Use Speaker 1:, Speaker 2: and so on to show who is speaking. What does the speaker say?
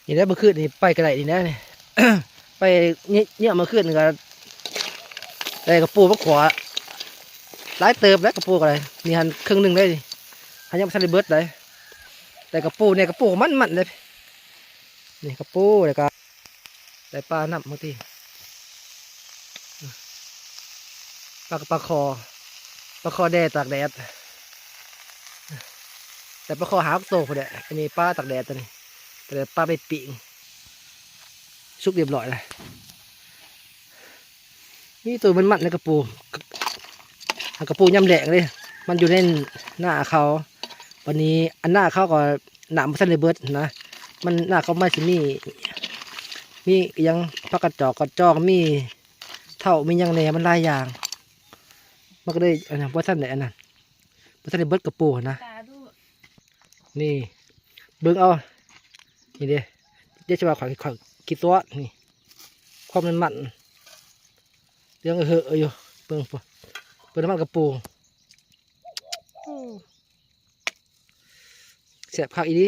Speaker 1: นี่ได้เมื่อคืนนี่ไปกระไรนี่นะนี่ ไปเนี่ยเมื่อคืนนี่ก็ได้กระปูมะขวาหลายเติมแล้วกระปูอะไรมีหันครึ่งหนึ่งเลยดิหันยังไม่ทันได้เบิดเลยแต่กระปูเนี่ยกระปูมันเลยนี่กระปูเลยก็ได้ปลาหนับบางทีปลาคอแดดตากแดดแต่ปลาคอหางโตพอดีอันนี้ปลาตากแดดตัวนี้แต่ปลาไปปิ่งสุกเรียบร้อยเลยนี่ตัวมันในกระปูกระปูยำแหลงเลยมันอยู่ในหน้าเขาวันนี้อันหน้าเขาก็หนามพันเลยเบิร์ดนะมันหน้าเขาไม่สิมียังพักกระจอกมีเท่ามียังแหนมันหลายอย่างมันก็ได้อันนั้นพันไหนอันนั้นพันเลยเบิร์ดกระปูนะนี่เบิ้งเอานี่เด้เดี๋ยวจะมาขอคิดตัวนี่ความมันเรื่องเหอะอยู่เบิ้งน้ำมันกระปูเสียบข้าวอีดี